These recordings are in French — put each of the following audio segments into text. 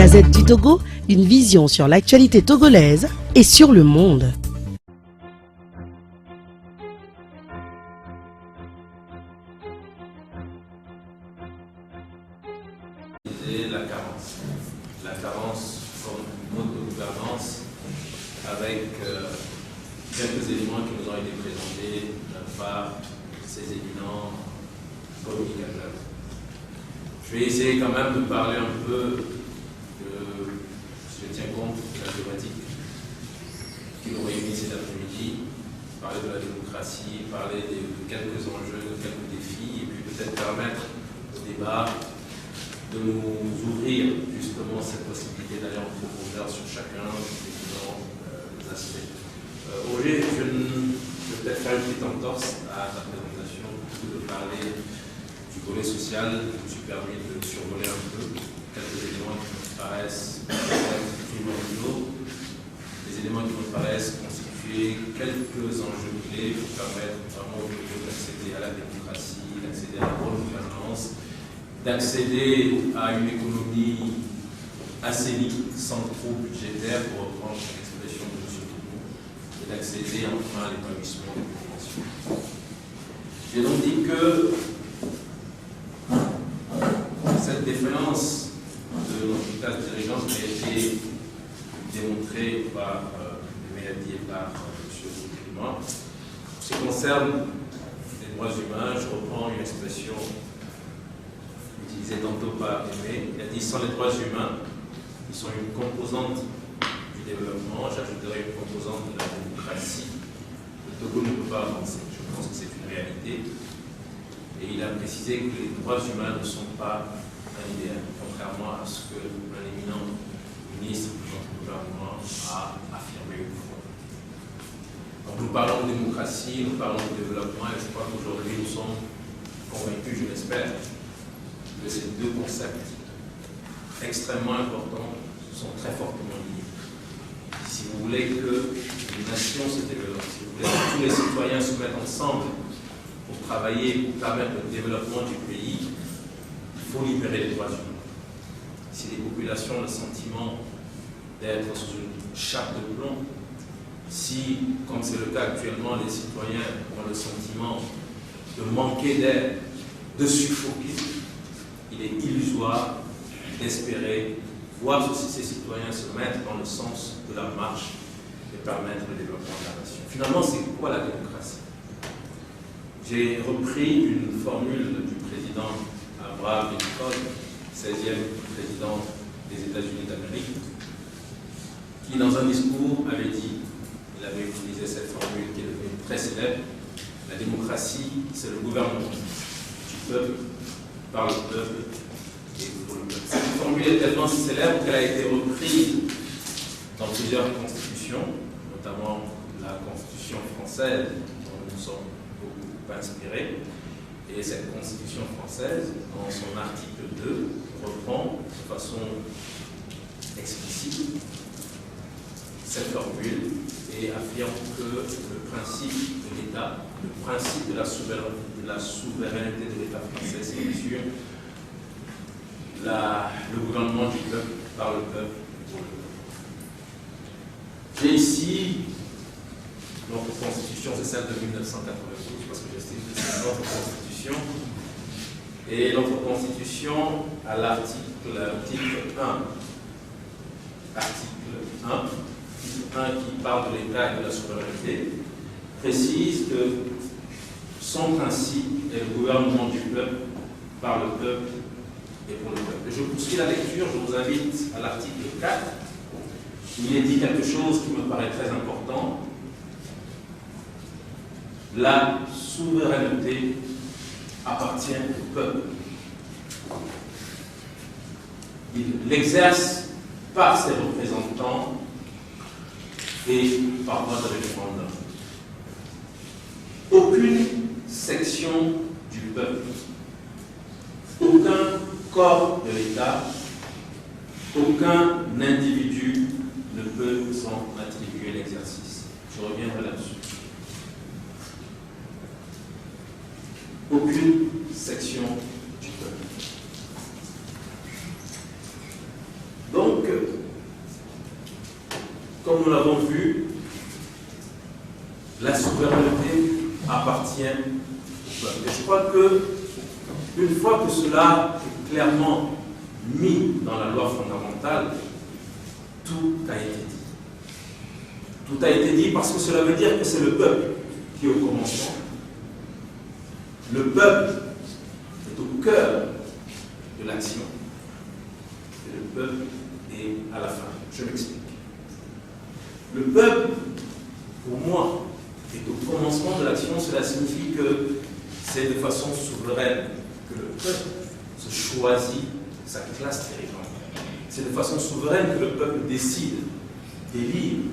Gazette du Togo, une vision sur l'actualité togolaise et sur le monde. La carence comme mode de gouvernance avec quelques éléments qui nous ont été présentés par ces éminents communicateurs. Je vais essayer quand même de parler un peu si je tiens compte de la thématique qui nous réunit cet après-midi, parler de la démocratie, parler de quelques enjeux, de quelques défis, et puis peut-être permettre au débat de nous ouvrir justement cette possibilité d'aller en profondeur sur chacun des différents aspects. Roger, je vais peut-être faire une petite entorse à ta présentation, plutôt de parler du volet social. Je me suis permis de survoler un peu quelques éléments qui me paraissent primordiaux, des éléments qui me paraissent constituer quelques enjeux clés pour permettre vraiment au niveau d'accéder à la démocratie, d'accéder à la bonne gouvernance, d'accéder à une économie assainnie, sans trop budgétaire, pour reprendre l'expression de M. Toubou, et d'accéder enfin à l'épanouissement de la population. J'ai donc dit que cette défaillance de notre classe dirigeante a été démontrée par les maladies et par M. Toubou. En ce qui concerne les droits humains, je reprends une expression utilisé tantôt par Aimé. Il a dit sans les droits humains, ils sont une composante du développement, j'ajouterai une composante de la démocratie. Le Togo ne peut pas avancer. Je pense que c'est une réalité. Et il a précisé que les droits humains ne sont pas un idéal, contrairement à ce que un éminent ministre de notre gouvernement a affirmé une fois. Donc nous parlons de démocratie, nous parlons de développement, et je crois qu'aujourd'hui nous sommes convaincus, je l'espère, que ces deux concepts extrêmement importants sont très fortement liés. Si vous voulez que une nation se développe, si vous voulez que tous les citoyens se mettent ensemble pour travailler, pour permettre le développement du pays, il faut libérer les droits humains. Si les populations ont le sentiment d'être sous une chape de plomb, si, comme c'est le cas actuellement, les citoyens ont le sentiment de manquer d'air, de suffoquer, il est illusoire d'espérer voir ces citoyens se mettre dans le sens de la marche et permettre le développement de la nation. Finalement, c'est quoi la démocratie? J'ai repris une formule du président Abraham Lincoln, 16e président des États-Unis d'Amérique, qui dans un discours avait dit, il avait utilisé cette formule qui est devenue très célèbre, la démocratie, c'est le gouvernement du peuple, par le peuple et pour le peuple. Cette formule est tellement célèbre qu'elle a été reprise dans plusieurs constitutions, notamment la constitution française, dont nous sommes beaucoup inspirés. Et cette constitution française, dans son article 2, reprend de façon explicite cette formule et affirme que le principe de l'État, le principe de la souveraineté de l'État français, c'est bien sûr le gouvernement du peuple, par le peuple, pour le peuple. J'ai ici notre constitution, c'est celle de 1992, parce que j'estime que c'est notre constitution. Et notre constitution, à l'article 1, qui parle de l'État et de la souveraineté, précise que son principe est le gouvernement du peuple, par le peuple et pour le peuple. Je poursuis la lecture, je vous invite à l'article 4. Il est dit quelque chose qui me paraît très important. La souveraineté appartient au peuple. Il l'exerce par ses représentants et par voie de référendum. Aucune section du peuple, aucun corps de l'État, aucun individu ne peut s'en attribuer l'exercice. Je reviendrai là-dessus. Aucune section du peuple. Donc, comme nous l'avons vu, la souveraineté appartient au peuple. Et je crois que, une fois que cela est clairement mis dans la loi fondamentale, tout a été dit. Tout a été dit parce que cela veut dire que c'est le peuple qui est au commencement. Le peuple est au cœur de l'action. Et le peuple est à la fin. Je m'explique. Le peuple, pour moi, est au commencement de l'action. Cela signifie que c'est de façon souveraine que le peuple se choisit sa classe dirigeante. C'est de façon souveraine que le peuple décide d'élire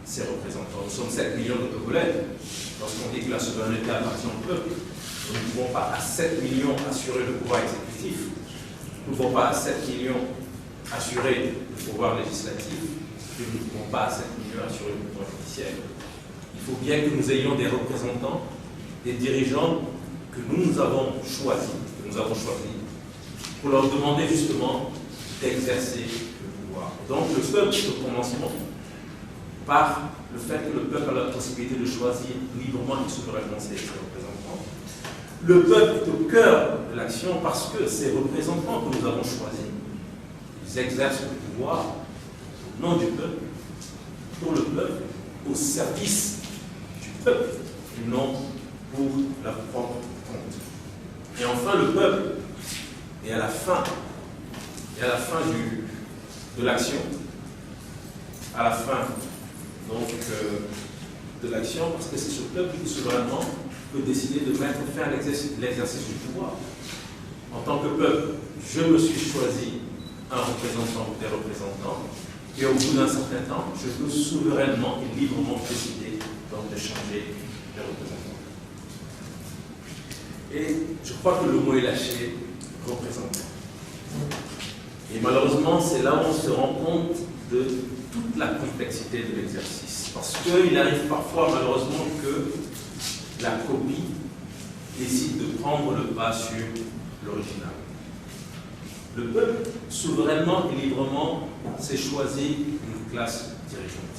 ses représentants. Nous sommes 7 millions de Togolais. Lorsqu'on dit que la souveraineté appartient au peuple, nous ne pouvons pas à 7 millions assurer le pouvoir exécutif. Nous ne pouvons pas à 7 millions assurer le pouvoir législatif. Et nous ne pouvons pas à 7 millions assurer le pouvoir judiciaire. Il faut bien que nous ayons des représentants, des dirigeants que nous avons choisis, pour leur demander justement d'exercer le pouvoir. Donc le peuple, au commencement, par le fait que le peuple a la possibilité de choisir librement et souverainement ses représentants. Le peuple est au cœur de l'action parce que ces représentants que nous avons choisis, ils exercent le pouvoir au nom du peuple, pour le peuple, au service du peuple, et non pour leur propre compte. Et enfin, le peuple est à la fin, de l'action, à la fin donc, de l'action, parce que c'est ce peuple qui souverainement peut décider de mettre fin à l'exercice du pouvoir. En tant que peuple, je me suis choisi un représentant ou des représentants, et au bout d'un certain temps, je peux souverainement et librement décider donc, de changer les représentants. Et je crois que le mot est lâché, représentant. Et malheureusement, c'est là où on se rend compte de toute la complexité de l'exercice. Parce qu'il arrive parfois, malheureusement, que la copie décide de prendre le pas sur l'original. Le peuple, souverainement et librement, s'est choisi une classe dirigeante.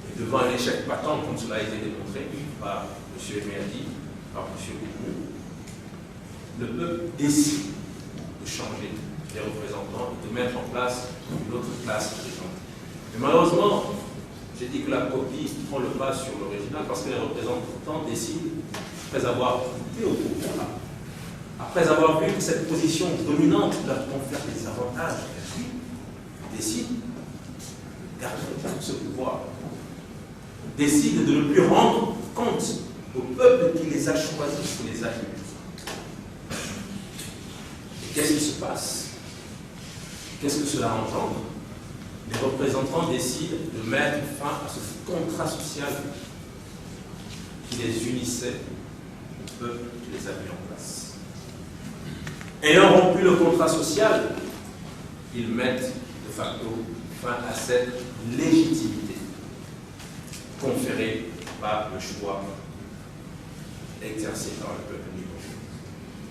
Et devant un échec patent, comme cela a été démontré par M. Emeadi, par M. Koumou, le peuple décide de changer les représentants et de mettre en place une autre classe dirigeante. Mais malheureusement, j'ai dit que la copie prend le pas sur l'original parce que les représentants décident, après avoir goûté au pouvoir, après avoir vu que cette position dominante leur confère des avantages, décident de garder ce pouvoir, décident de ne plus rendre compte au peuple qui les a choisis, qui les a élus. Et qu'est-ce qui se passe? Qu'est-ce que cela engendre? Les représentants décident de mettre fin à ce contrat social qui les unissait au peuple qui les a mis en place. Ayant rompu le contrat social, ils mettent de facto fin à cette légitimité conférée par le choix exercé par le peuple libre.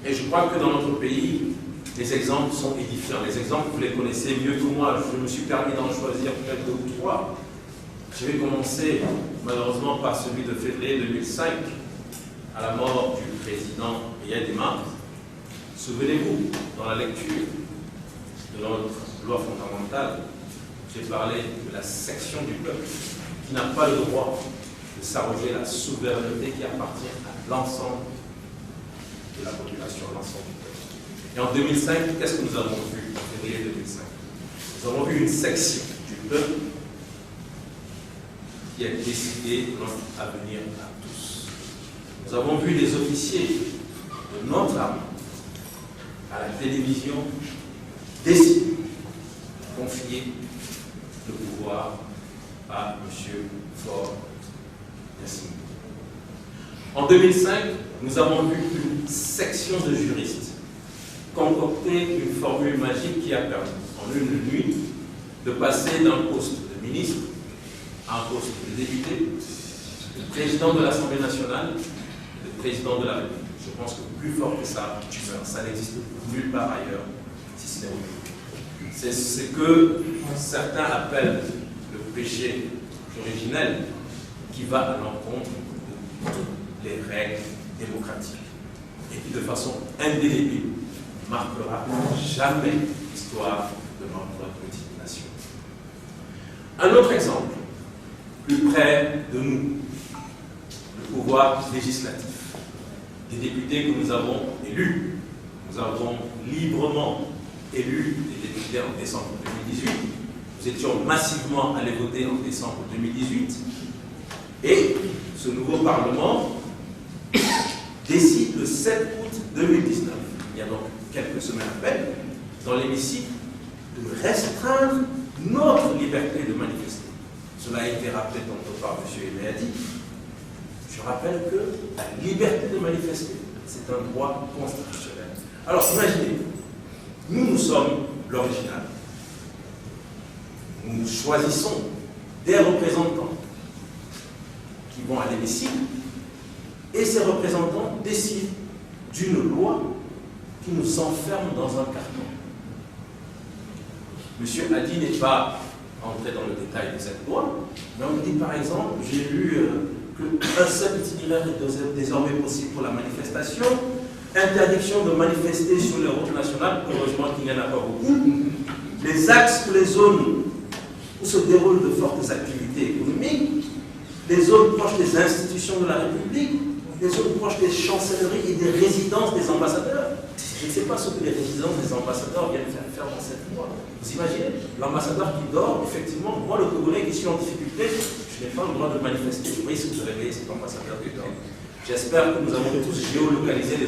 Et je crois que dans notre pays, les exemples sont édifiants. Les exemples, vous les connaissez mieux que moi. Je me suis permis d'en choisir peut-être 2 ou 3. Je vais commencer malheureusement par celui de février 2005, à la mort du président Yadema. Souvenez-vous, dans la lecture de notre loi fondamentale, j'ai parlé de la section du peuple qui n'a pas le droit de s'arroger la souveraineté qui appartient à l'ensemble de la population, à l'ensemble du peuple. Et en 2005, qu'est-ce que nous avons vu en février 2005? Nous avons vu une section du peuple qui a décidé de notre avenir à tous. Nous avons vu des officiers de notre armée à la télévision décider de confier le pouvoir à M. Faure Gnassingbé. En 2005, nous avons vu une section de juristes concocter une formule magique qui a permis, en une nuit, de passer d'un poste de ministre à un poste de député, de président de l'Assemblée nationale, de président de la République. Je pense que plus fort que ça, ça n'existe nulle part ailleurs, si ce n'est au Québec. C'est ce que certains appellent le péché originel qui va à l'encontre de toutes les règles démocratiques et qui, de façon indélébile, marquera jamais l'histoire de notre petite nation. Un autre exemple, plus près de nous, le pouvoir législatif. Des députés que nous avons élus. Nous avons librement élu les députés en décembre 2018. Nous étions massivement allés voter en décembre 2018. Et ce nouveau Parlement décide le 7 août 2019, il y a donc quelques semaines à peine, dans l'hémicycle, de restreindre notre liberté de manifester. Cela a été rappelé tantôt par M. Emeadi. Je rappelle que la liberté de manifester, c'est un droit constitutionnel. Alors, imaginez, nous sommes l'original. Nous choisissons des représentants qui vont à l'hémicycle et ces représentants décident d'une loi qui nous enferme dans un carton. Monsieur Hadi n'est pas entré dans le détail de cette loi, mais on dit par exemple, j'ai lu qu'un seul itinéraire est désormais possible pour la manifestation, interdiction de manifester sur les routes nationales, heureusement qu'il n'y en a pas beaucoup, les axes ou les zones où se déroulent de fortes activités économiques, les zones proches des institutions de la République, les zones proches des chancelleries et des résidences des ambassadeurs. Je ne sais pas ce que les résidences des ambassadeurs viennent faire dans cette loi. Vous imaginez, l'ambassadeur qui dort, effectivement, moi le Togolais qui suis en difficulté, je n'ai pas le droit de manifester. Vous voyez ce que vous réveillez cet ambassadeur qui dort. J'espère que nous avons tous géolocalisé les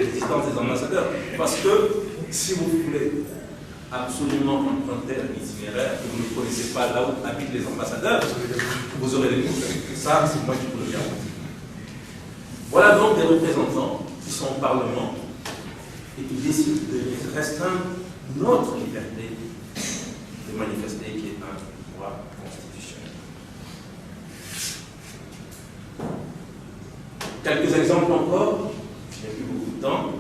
résidences des ambassadeurs. Parce que si vous voulez absolument emprunter un itinéraire que vous ne connaissez pas là où habitent les ambassadeurs, vous aurez des problèmes. Ça, c'est moi qui vous le garantis. Voilà donc des représentants qui sont au Parlement et qui décident de restreindre notre liberté de manifester, qui est un droit constitutionnel. Quelques exemples encore, je n'ai plus beaucoup de temps.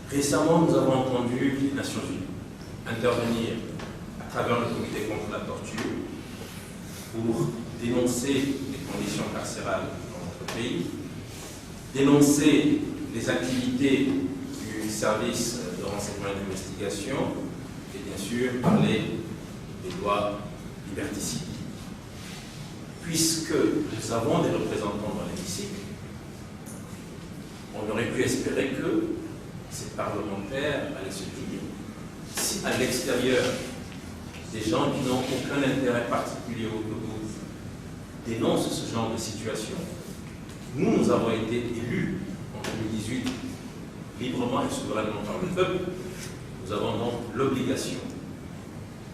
Récemment, nous avons entendu les Nations Unies intervenir à travers le Comité contre la torture pour dénoncer les conditions carcérales dans notre pays, dénoncer les activités du service de renseignement et d'investigation et bien sûr parler des lois liberticides. Puisque nous avons des représentants dans l'hémicycle, on aurait pu espérer que ces parlementaires allaient se dire, si à l'extérieur, des gens qui n'ont aucun intérêt particulier au Togo dénoncent ce genre de situation, nous avons été élus en 2018 librement et souverainement par le peuple, nous avons donc l'obligation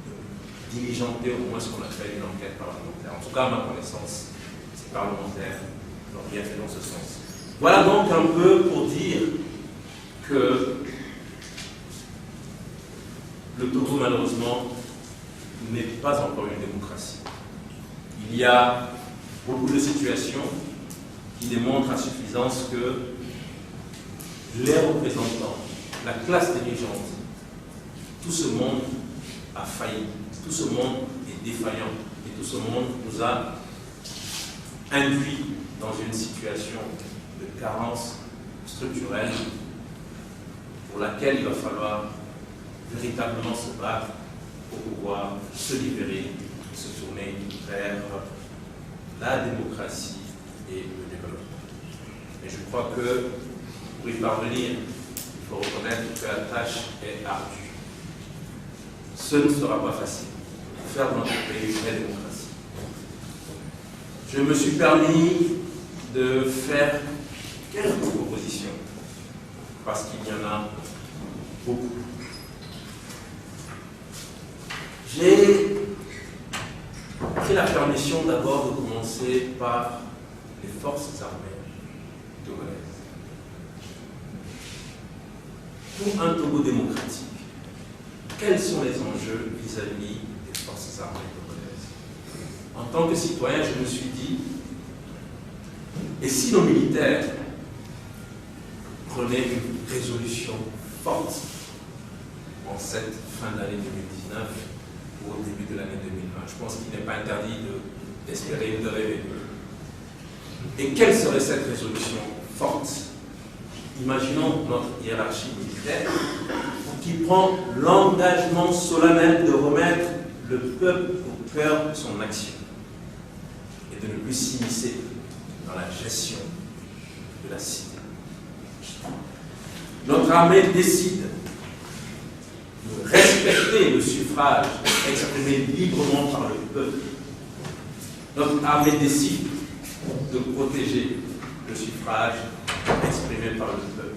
de diligenter au moins ce qu'on appelle une enquête parlementaire. En tout cas, à ma connaissance, ces parlementaires n'ont rien fait dans ce sens. Voilà donc un peu pour dire que le Togo, malheureusement, n'est pas encore une démocratie. Il y a beaucoup de situations qui démontrent à suffisance que les représentants, la classe dirigeante, tout ce monde a failli, tout ce monde est défaillant et tout ce monde nous a induit dans une situation de carence structurelle pour laquelle il va falloir véritablement se battre pour pouvoir se libérer, se tourner vers la démocratie et le développement. Et je crois que pour y parvenir, il faut reconnaître que la tâche est ardue. Ce ne sera pas facile pour faire de notre pays une vraie démocratie. Je me suis permis de faire quelques propositions parce qu'il y en a beaucoup. J'ai pris la permission d'abord de commencer par les forces armées togolaises. Pour un Togo démocratique, quels sont les enjeux vis-à-vis des forces armées togolaises? En tant que citoyen, je me suis dit, et si nos militaires prenaient une résolution forte en cette fin d'année 2019 au début de l'année 2020. Je pense qu'il n'est pas interdit d'espérer ou de rêver. Et quelle serait cette résolution forte? Imaginons notre hiérarchie militaire qui prend l'engagement solennel de remettre le peuple au cœur de son action et de ne plus s'immiscer dans la gestion de la cité. Notre armée décide de respecter le suffrage exprimé librement par le peuple. Notre armée décide de protéger le suffrage exprimé par le peuple.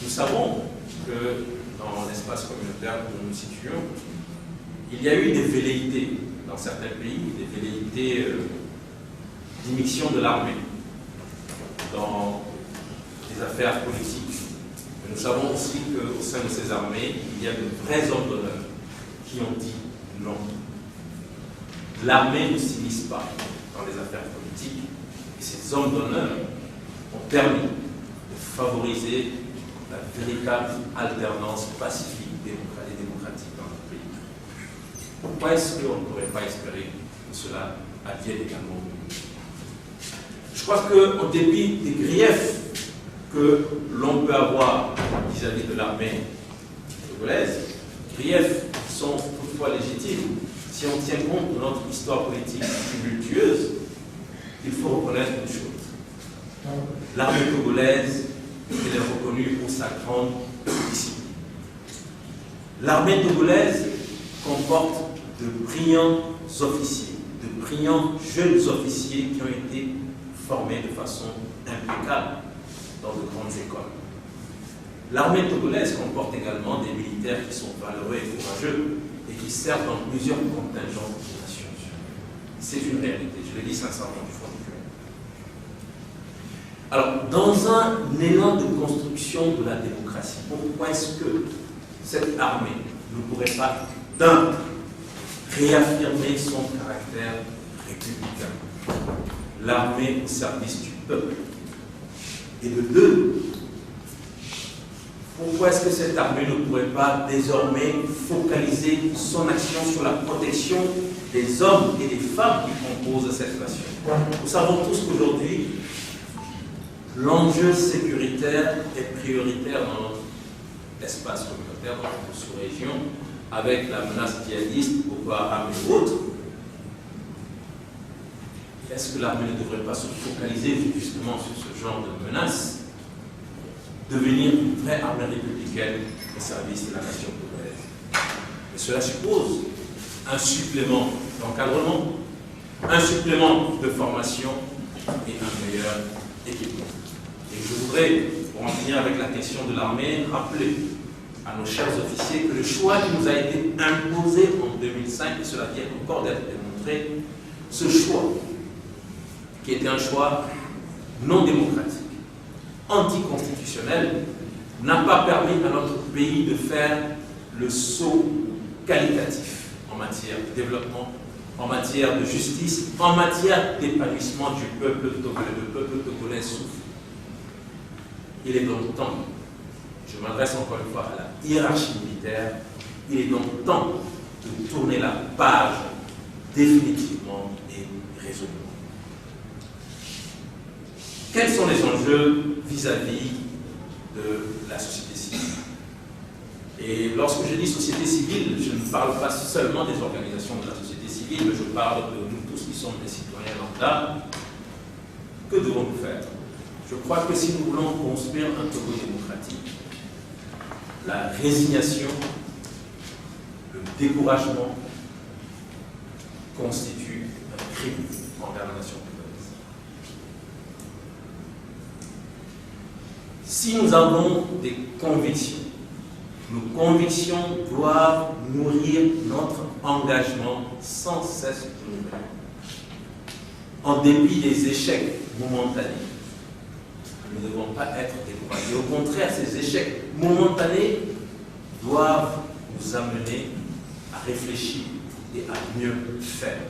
Nous savons que dans l'espace communautaire où nous nous situons, il y a eu des velléités dans certains pays, des velléités d'immixtion de l'armée dans des affaires politiques. Mais nous savons aussi qu'au sein de ces armées, il y a de vrais hommes d'honneur qui ont dit non. L'armée ne s'immisce pas dans les affaires politiques et ces hommes d'honneur ont permis de favoriser la véritable alternance pacifique et démocratique dans notre pays. Pourquoi est-ce qu'on ne pourrait pas espérer que cela advienne également? Je crois qu'en dépit des griefs que l'on peut avoir vis-à-vis de l'armée togolaise, griefs qui sont toutefois légitimes, si on tient compte de notre histoire politique tumultueuse, il faut reconnaître une chose. L'armée togolaise, elle est reconnue pour sa grande discipline. L'armée togolaise comporte de brillants officiers, de brillants jeunes officiers qui ont été formés de façon impeccable dans de grandes écoles. L'armée togolaise comporte également des militaires qui sont valeureux et courageux et qui servent dans plusieurs contingents des Nations Unies. C'est une réalité, je le dis sincèrement du fond du cœur. Alors, dans un élan de construction de la démocratie, pourquoi est-ce que cette armée ne pourrait pas, d'un, réaffirmer son caractère républicain, l'armée au service du peuple, et de deux, pourquoi est-ce que cette armée ne pourrait pas désormais focaliser son action sur la protection des hommes et des femmes qui composent cette nation? Nous savons tous qu'aujourd'hui, l'enjeu sécuritaire est prioritaire dans notre espace communautaire, dans notre sous-région, avec la menace djihadiste, Boko Haram et autres. Est-ce que l'armée ne devrait pas se focaliser justement sur ce genre de menace, devenir une vraie armée républicaine au service de la nation congolaise? Et cela suppose un supplément d'encadrement, un supplément de formation et un meilleur équipement. Et je voudrais, pour en finir avec la question de l'armée, rappeler à nos chers officiers que le choix qui nous a été imposé en 2005, et cela vient encore d'être démontré, ce choix, qui était un choix non démocratique, anticonstitutionnel, n'a pas permis à notre pays de faire le saut qualitatif en matière de développement, en matière de justice, en matière d'épanouissement du peuple togolais. Le peuple togolais souffre. Il est donc temps, je m'adresse encore une fois à la hiérarchie militaire, il est donc temps de tourner la page définitivement et résolument. Quels sont les enjeux vis-à-vis de la société civile? Et lorsque je dis société civile, je ne parle pas seulement des organisations de la société civile, mais je parle de nous tous qui sommes des citoyens lambda. Que devons-nous faire? Je crois que si nous voulons construire un Togo démocratique, la résignation, le découragement constituent un crime envers la nation congolaise. Si nous avons des convictions, nos convictions doivent nourrir notre engagement sans cesse renouvelé. En dépit des échecs momentanés, nous ne devons pas être découragés. Au contraire, ces échecs momentanés doivent nous amener à réfléchir et à mieux faire.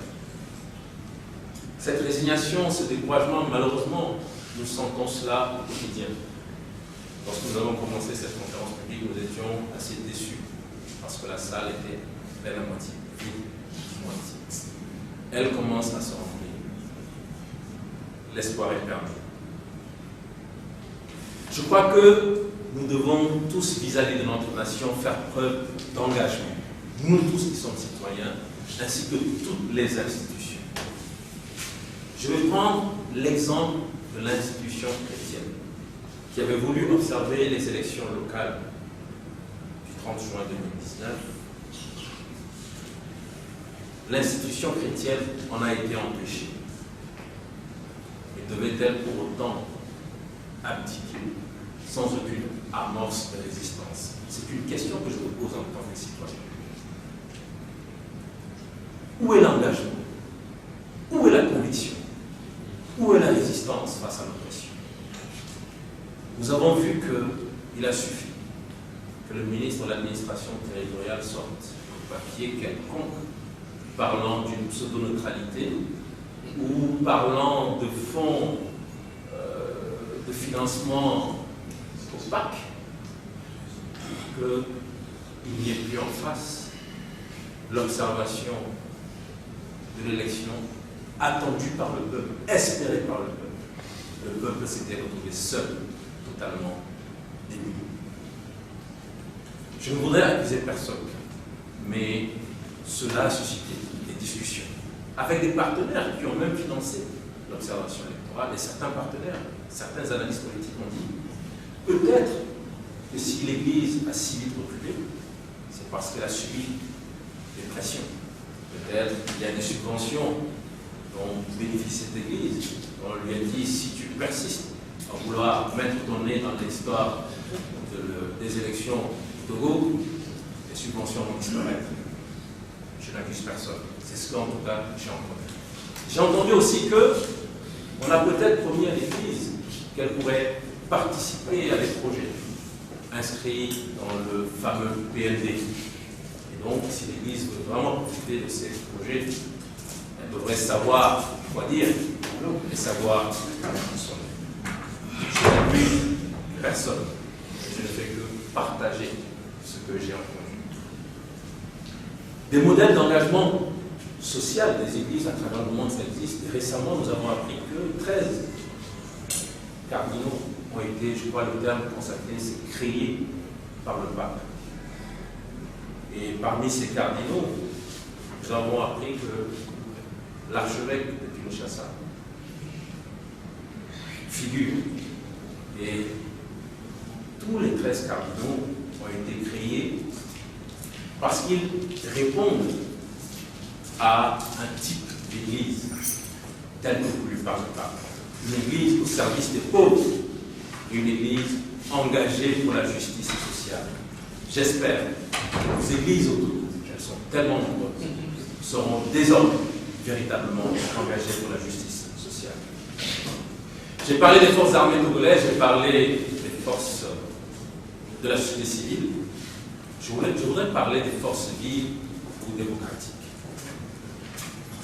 Cette résignation, ce découragement, malheureusement, nous sentons cela au quotidien. Lorsque nous avons commencé cette conférence publique, nous étions assez déçus parce que la salle était elle est à moitié vide, moitié. Elle commence à se remplir. L'espoir est perdu. Je crois que nous devons tous, vis-à-vis de notre nation, faire preuve d'engagement. Nous tous qui sommes citoyens, ainsi que toutes les institutions. Je vais prendre l'exemple de l'institution chrétienne, qui avait voulu observer les élections locales du 30 juin 2019. L'institution chrétienne en a été empêchée. Et devait-elle pour autant abdiquer sans aucune amorce de résistance? C'est une question que je me pose en tant que citoyen. Où est l'engagement? Où est la conviction? Où est la résistance face à l'oppression? Nous avons vu qu'il a suffi que le ministre de l'administration territoriale sorte un papier quelconque parlant d'une pseudo-neutralité ou parlant de fonds de financement opaque, qu'il n'y ait plus en face l'observation de l'élection attendue par le peuple, espérée par le peuple. Le peuple s'était retrouvé seul, totalement démuni. Je ne voudrais accuser personne, mais cela a suscité des discussions avec des partenaires qui ont même financé l'observation électorale, et certains partenaires, certains analystes politiques ont dit peut-être que si l'Église a si vite reculé, c'est parce qu'elle a subi des pressions. Peut-être qu'il y a des subventions dont bénéficie cette Église. On lui a dit, si tu persistes à vouloir mettre ton nez dans l'histoire des élections du Togo, les subventions vont disparaître. Je n'accuse personne. C'est ce qu'en tout cas j'ai entendu. J'ai entendu aussi qu'on a peut-être promis à l'Église qu'elle pourrait participer à des projets inscrits dans le fameux PND. Et donc, si l'Église veut vraiment profiter de ces projets, elle devrait savoir quoi dire et savoir consommer. Je n'appuie personne. Je ne fais que partager ce que j'ai entendu. Des modèles d'engagement social des églises à travers le monde, ça existe. Et récemment, nous avons appris que 13 cardinaux ont été, je crois le terme consacré, c'est créé par le pape. Et parmi ces cardinaux, nous avons appris que l'archevêque de Kinshasa figure. Et tous les 13 cardinaux ont été créés parce qu'ils répondent à un type d'église tel que voulu par le pape. Une église au service des pauvres, une église engagée pour la justice sociale. J'espère que les églises autour, elles sont tellement nombreuses, seront désormais véritablement engagées pour la justice sociale. J'ai parlé des forces armées togolaises, j'ai parlé des forces de la société civile. Je voudrais parler des forces vives ou démocratiques.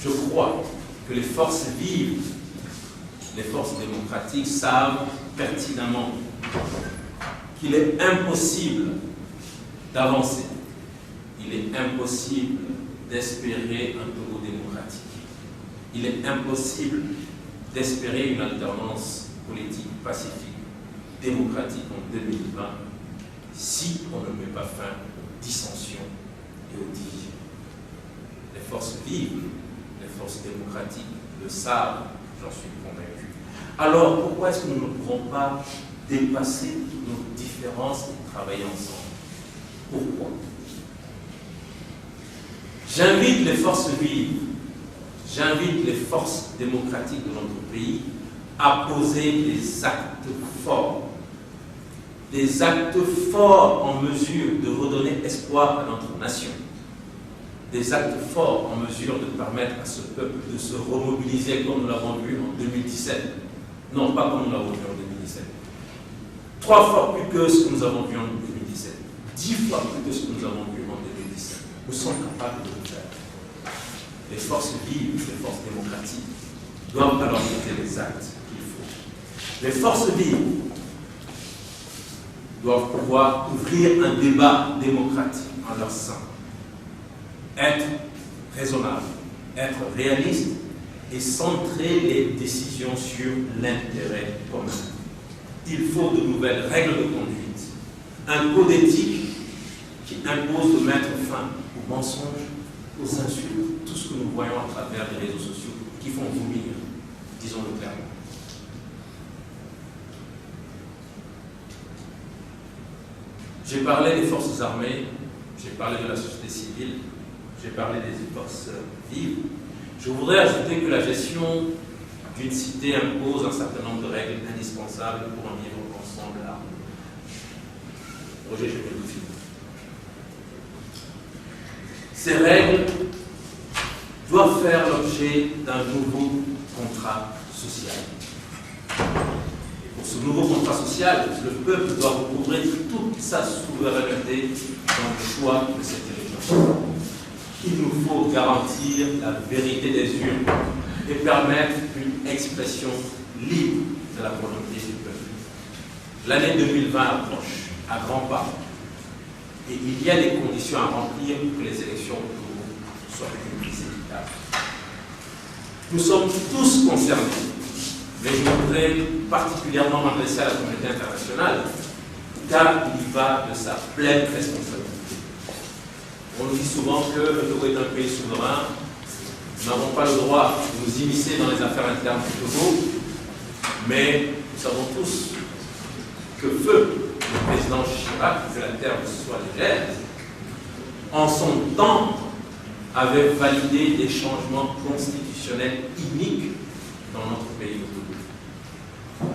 Je crois que les forces vives, les forces démocratiques savent pertinemment qu'il est impossible d'avancer. Il est impossible d'espérer un Togo démocratique. Il est impossible d'espérer une alternance politique pacifique, démocratique en 2020 si on ne met pas fin aux dissensions et aux divisions. Les forces vives, les forces démocratiques le savent, j'en suis convaincu. Alors pourquoi est-ce que nous ne pouvons pas dépasser nos différences et travailler ensemble? Pourquoi? J'invite les forces vives, j'invite les forces démocratiques de notre pays à poser des actes forts en mesure de redonner espoir à notre nation, des actes forts en mesure de permettre à ce peuple de se remobiliser comme nous l'avons vu en 2017, non pas comme nous l'avons vu en 2017, 3 fois plus que ce que nous avons vu en 2017, 10 fois plus que ce que nous avons vu en 2017. Nous sommes capables de le faire. Les forces vives, les forces démocratiques doivent alors poser les actes qu'il faut. Les forces vives doivent pouvoir ouvrir un débat démocratique en leur sein. être raisonnable, être réaliste et centrer les décisions sur l'intérêt commun. Il faut de nouvelles règles de conduite, un code éthique qui impose de mettre fin aux mensonges, aux insultes, tout ce que nous voyons à travers les réseaux sociaux qui font vomir, disons-le clairement. J'ai parlé des forces armées, j'ai parlé de la société civile, j'ai parlé des forces vives. Je voudrais ajouter que la gestion d'une cité impose un certain nombre de règles indispensables pour un vivre ensemble harmonieux. Roger, je vais tout finir. Ces règles doivent faire l'objet d'un nouveau contrat social. Et pour ce nouveau contrat social, le peuple doit recouvrer toute sa souveraineté dans le choix de ses territoires. Il nous faut garantir la vérité des urnes et permettre une expression libre de la volonté du peuple. L'année 2020 approche à grands pas et il y a des conditions à remplir pour que les élections au Togo soient publiques et équitables. Nous sommes tous concernés, mais je voudrais particulièrement m'adresser à la communauté internationale car il y va de sa pleine responsabilité. On nous dit souvent que le Togo est un pays souverain. Nous n'avons pas le droit de nous immiscer dans les affaires internes du Togo, mais nous savons tous que feu le président Chirac, que la terre soit légère, en son temps avait validé des changements constitutionnels uniques dans notre pays au Togo.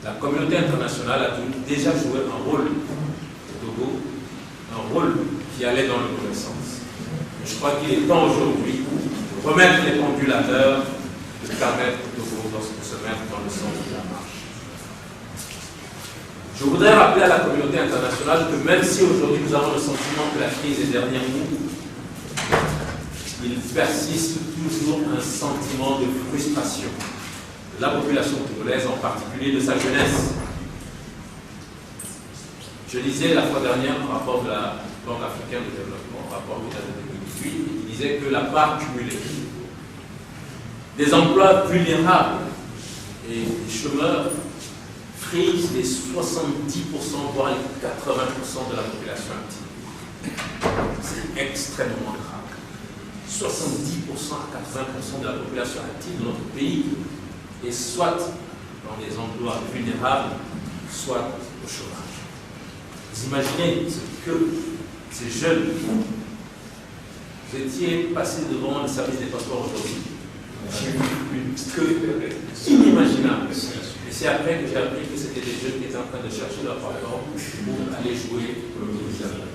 La communauté internationale a déjà joué un rôle au Togo, un rôle qui allait dans le mauvais sens. Je crois qu'il est temps aujourd'hui de remettre les pendules à l'heure, de permettre au Togo de se mettre dans le sens de la marche. Je voudrais rappeler à la communauté internationale que même si aujourd'hui nous avons le sentiment que la crise est derrière nous, il persiste toujours un sentiment de frustration de la population togolaise, en particulier de sa jeunesse. Je lisais la fois dernière un rapport de la Banque africaine de développement, un rapport qui date de 2018, qui disait que la part cumulée des emplois vulnérables et des chômeurs frise les 70%, voire les 80% de la population active. C'est extrêmement grave. 70% à 80% de la population active de notre pays est soit dans des emplois vulnérables, soit au chômage. Vous imaginez ce que ces jeunes, vous étiez passé devant le service des passeports aujourd'hui. J'ai vu une queue inimaginable. Et c'est après que j'ai appris que c'était des jeunes qui étaient en train de chercher leur passeport pour aller jouer pour le Méditerranée.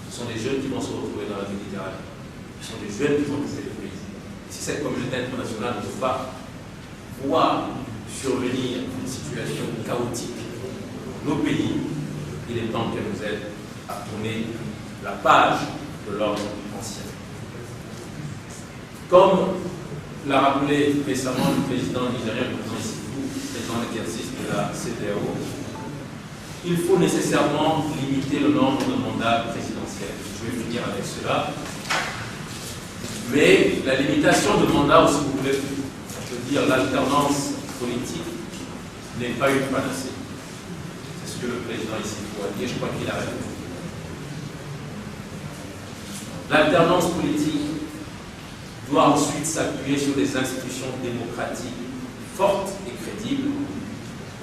Ce sont des jeunes qui vont se retrouver dans la Méditerranée. Ce sont des jeunes qui vont quitter le pays. Si cette communauté internationale ne peut pas voir survenir une situation chaotique dans nos pays, il est temps qu'elle nous aide à tourner la page de l'ordre ancien. Comme l'a rappelé récemment le président nigérien, président d'exercice de la CEDEAO, il faut nécessairement limiter le nombre de mandats présidentiels. Je vais finir avec cela. Mais la limitation de mandats, ou si vous voulez, je veux dire l'alternance politique, n'est pas une panacée. C'est ce que le président ici a dit, je crois qu'il a raison. L'alternance politique doit ensuite s'appuyer sur des institutions démocratiques fortes et crédibles,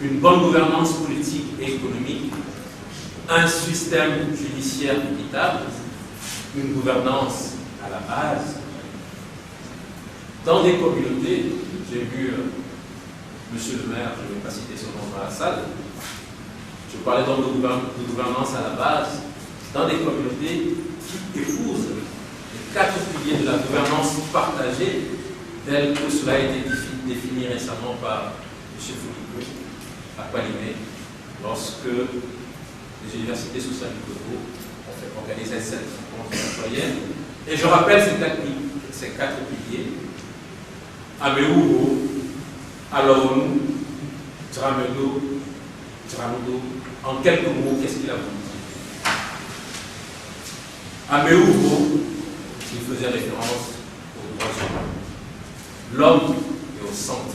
une bonne gouvernance politique et économique, un système judiciaire équitable, une gouvernance à la base. Dans des communautés, j'ai vu monsieur le maire, je ne vais pas citer son nom dans la salle, je parlais donc de gouvernance à la base, dans des communautés qui épousent les 4 piliers de la gouvernance partagée, tel que cela a été défini récemment par M. Foucault à Palimé, lorsque les universités sociales du Togo ont fait organiser cette rencontre citoyenne. Et je rappelle ces 4 piliers: Ameoubo, Alaonu, Tramedo, Tramudo. En quelques mots, qu'est-ce qu'il a voulu dire? Ameoubo, il faisait référence aux droits humains. L'homme est au centre,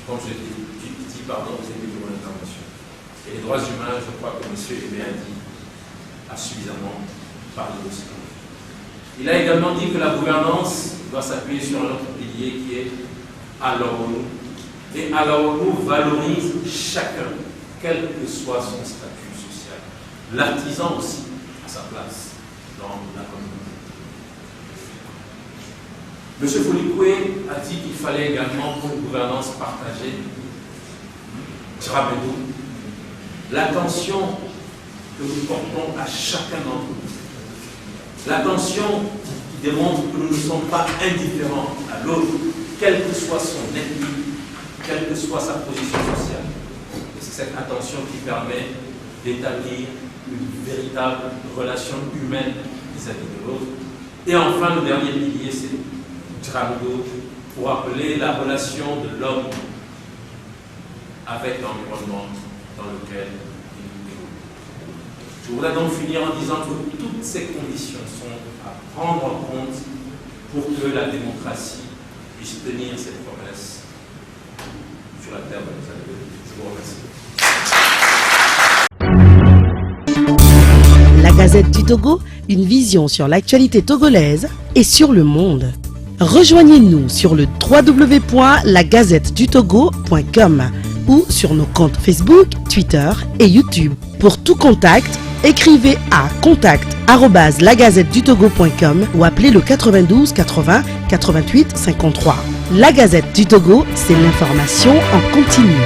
comme je l'ai dit au début de mon intervention. Et les droits humains, je crois que M. Aimé a suffisamment parlé de ça. Il a également dit que la gouvernance doit s'appuyer sur un autre pilier qui est alors-nous. Et alors-nous valorise chacun, quel que soit son statut social. L'artisan aussi a sa place dans la communauté. M. Folikoué a dit qu'il fallait également pour une gouvernance partagée, l'attention que nous portons à chacun d'entre nous. L'attention qui démontre que nous ne sommes pas indifférents à l'autre, quelle que soit son ethnie, quelle que soit sa position sociale. Et c'est cette attention qui permet d'établir une véritable relation humaine vis-à-vis de l'autre. Et enfin, le dernier pilier, c'est Dramdo, pour appeler la relation de l'homme avec l'environnement dans lequel il évolue. Je voudrais donc finir en disant que toutes ces conditions sont à prendre en compte pour que la démocratie puisse tenir cette promesse sur la terre de nos aïeux. Je vous remercie. La Gazette du Togo, une vision sur l'actualité togolaise et sur le monde. Rejoignez-nous sur le www.lagazettedutogo.com ou sur nos comptes Facebook, Twitter et YouTube. Pour tout contact, écrivez à contact@lagazettedutogo.com ou appelez le 92 80 88 53. La Gazette du Togo, c'est l'information en continu.